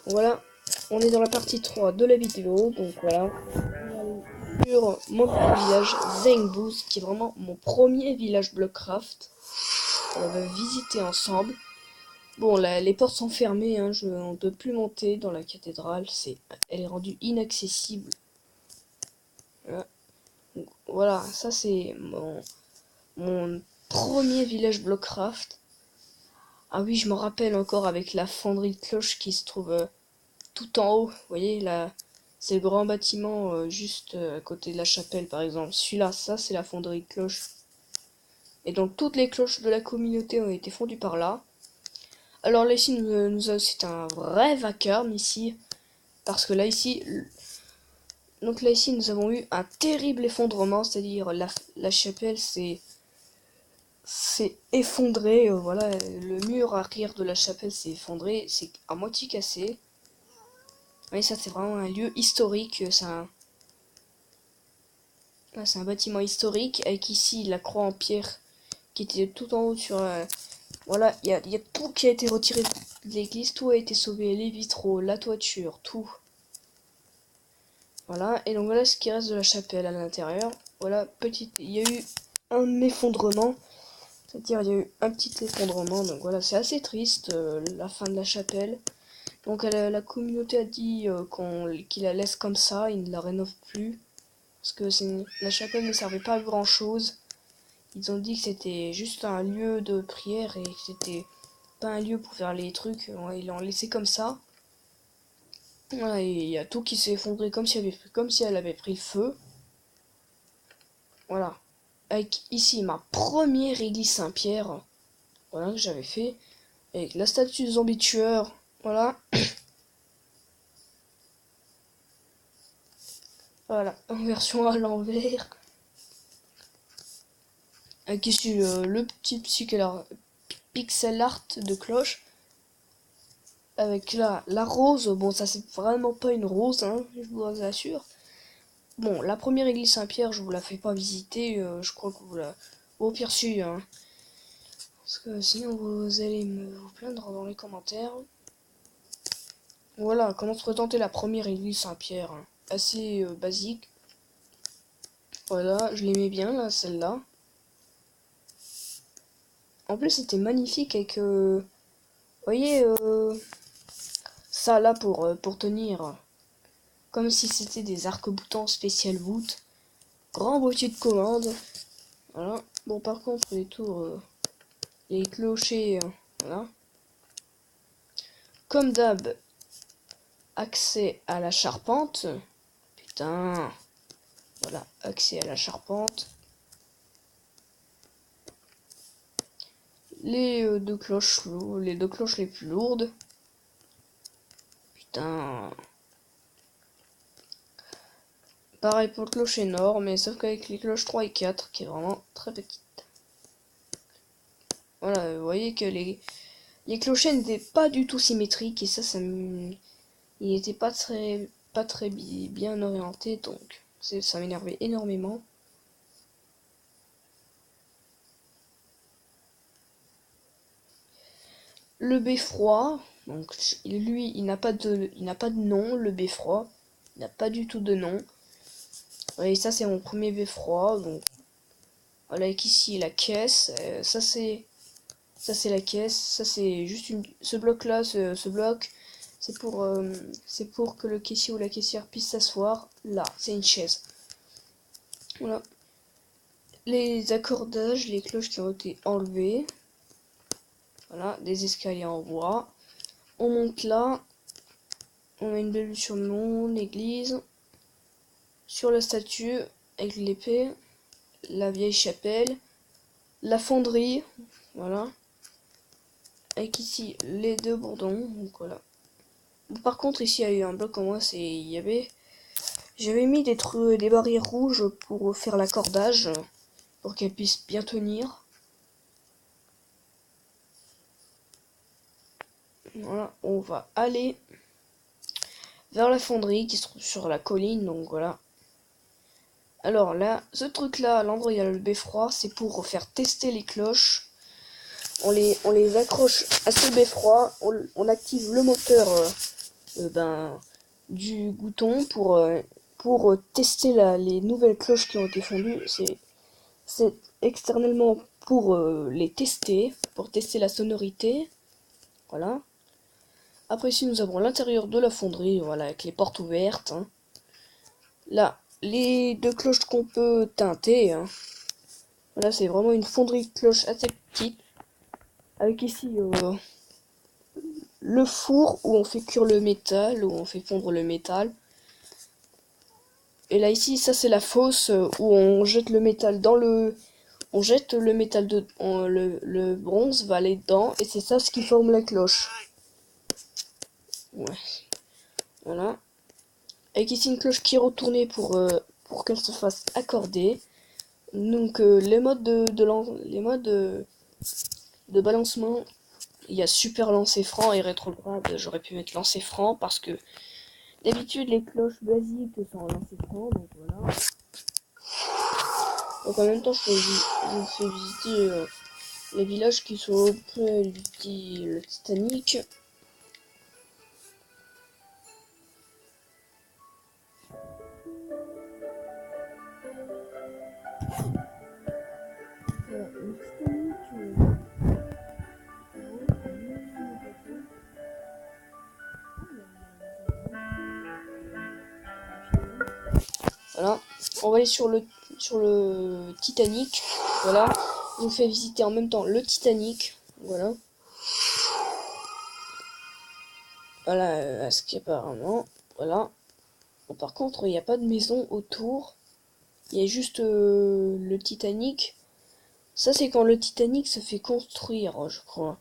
Voilà, on est dans la partie 3 de la vidéo, donc voilà. Sur mon village Zengboost, qui est vraiment mon premier village Blockcraft. On va visiter ensemble. Bon, là, les portes sont fermées, hein, on ne peut plus monter dans la cathédrale, elle est rendue inaccessible. Voilà, donc, voilà, ça c'est mon premier village Blockcraft. Ah oui, je me rappelle encore avec la fonderie de cloche qui se trouve tout en haut. Vous voyez, là, c'est le grand bâtiment juste à côté de la chapelle, par exemple. Celui-là, ça, c'est la fonderie de cloche. Et donc, toutes les cloches de la communauté ont été fondues par là. Alors là, ici, c'est un vrai vacarme, ici. Parce que là, ici... Donc là, ici, nous avons eu un terrible effondrement. C'est-à-dire, la chapelle s'est effondré. Voilà, le mur arrière de la chapelle s'est effondré. C'est à moitié cassé. Oui, ça, c'est vraiment un lieu historique. C'est un bâtiment historique avec ici la croix en pierre qui était tout en haut sur... voilà, il y a tout qui a été retiré de l'église, tout a été sauvé, les vitraux, la toiture, tout. Voilà, et donc voilà ce qui reste de la chapelle à l'intérieur. Voilà, il y a eu un effondrement, c'est-à-dire il y a eu un petit effondrement, donc voilà, c'est assez triste, la fin de la chapelle. Donc la communauté a dit qu'il la laisse comme ça, il ne la rénove plus, parce que la chapelle ne servait pas à grand chose. Ils ont dit que c'était juste un lieu de prière et que c'était pas un lieu pour faire les trucs. Ils l'ont laissé comme ça. Voilà, et il y a tout qui s'est effondré comme si elle avait pris le feu. Voilà. Avec ici ma première église Saint-Pierre. Voilà, que j'avais fait. Avec la statue de zombie tueur. Voilà. Voilà, en version à l'envers. Avec ici le petit pixel art de cloche. Avec la rose, bon ça c'est vraiment pas une rose, hein, je vous assure. Bon, la première église Saint-Pierre, je vous la fais pas visiter, je crois que vous la... Au pire si, hein. Parce que sinon vous allez vous plaindre dans les commentaires. Voilà, comment se présenter la première église Saint-Pierre, hein. Assez basique. Voilà, je l'aimais bien là, celle-là. En plus c'était magnifique avec, vous voyez, ça là pour tenir. Comme si c'était des arcs-boutants spécial voûte. Grand boîtier de commande. Voilà. Bon, par contre, les tours, les clochers, voilà. Comme d'hab, accès à la charpente. Putain. Voilà, accès à la charpente. Les deux cloches les plus lourdes. Putain. Pareil pour le clocher nord, mais sauf qu'avec les cloches 3 et 4, qui est vraiment très petite. Voilà, vous voyez que les clochers n'étaient pas du tout symétriques, et il n'était pas très bien orienté, donc ça m'énervait énormément. Le beffroi, donc lui, il n'a pas de nom, le beffroi. Il n'a pas du tout de nom. Et ça, c'est mon premier beffroi. Donc, voilà, avec ici la caisse. Ça, c'est la caisse. Ça, c'est juste ce bloc-là, ce bloc, c'est pour que le caissier ou la caissière puisse s'asseoir. Là, c'est une chaise. Voilà. Les accordages, les cloches qui ont été enlevées. Voilà, des escaliers en bois. On monte là. On a une belle sur mon église. Sur la statue, avec l'épée. La vieille chapelle. La fonderie. Voilà. Avec ici les deux bourdons. Donc voilà. Par contre, ici, il y a eu un bloc en moins. J'avais mis des barrières rouges pour faire l'accordage. Pour qu'elle puisse bien tenir. Voilà. On va aller vers la fonderie qui se trouve sur la colline. Donc voilà. Alors là, ce truc là, à l'endroit où il y a le beffroi, c'est pour faire tester les cloches. On les accroche à ce beffroi, on active le moteur du Gouton pour tester les nouvelles cloches qui ont été fondues. C'est externellement pour les tester, pour tester la sonorité. Voilà. Après ici nous avons l'intérieur de la fonderie, voilà, avec les portes ouvertes. Hein. Là, les deux cloches qu'on peut teinter. Hein. Voilà, c'est vraiment une fonderie de cloches assez petite. Avec ici le four où on fait cuire le métal, où on fait fondre le métal. Et là ici, ça c'est la fosse où on jette le métal dans le... On jette le métal le bronze va aller dedans et c'est ça ce qui forme la cloche. Ouais. Voilà. Avec ici une cloche qui est retournée pour qu'elle se fasse accorder. Donc les modes de balancement, il y a super lancer franc et rétrograde. J'aurais pu mettre lancer franc parce que d'habitude les cloches basiques sont en lancer franc, donc voilà. Donc en même temps je vous fais visiter les villages qui sont auprès le Titanic. Voilà, le Titanic. Voilà, on va aller sur le Titanic. Voilà, je vous fais visiter en même temps le Titanic. Voilà. Voilà, ce qui apparemment. Voilà. Bon, par contre, il n'y a pas de maison autour. Il y a juste le Titanic. Ça, c'est quand le Titanic se fait construire, je crois.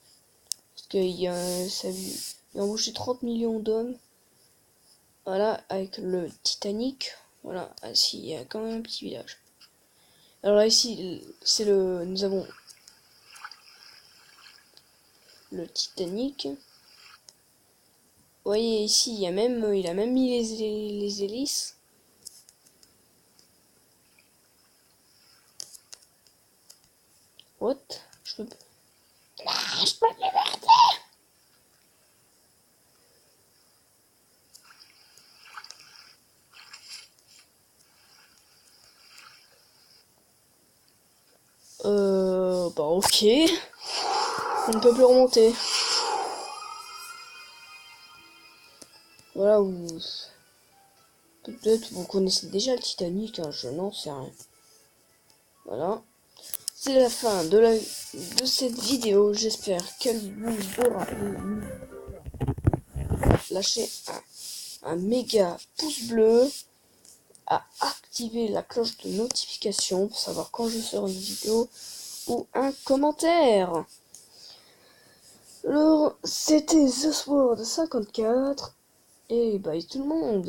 Parce qu'il y a, il a embauché 30 millions d'hommes. Voilà, avec le Titanic. Voilà, ah, si, il y a quand même un petit village. Alors là, ici, nous avons le Titanic. Vous voyez ici, il a même mis les hélices. What? Je peux plus m'arrêter. Bah ok. On ne peut plus remonter. Voilà, peut-être vous connaissez déjà le Titanic, hein, je n'en sais rien. Voilà. C'est la fin de cette vidéo. J'espère qu'elle vous aura plu. Lâchez un méga pouce bleu, à activer la cloche de notification pour savoir quand je sors une vidéo ou un commentaire. Alors, c'était The Sword 54 et bye tout le monde.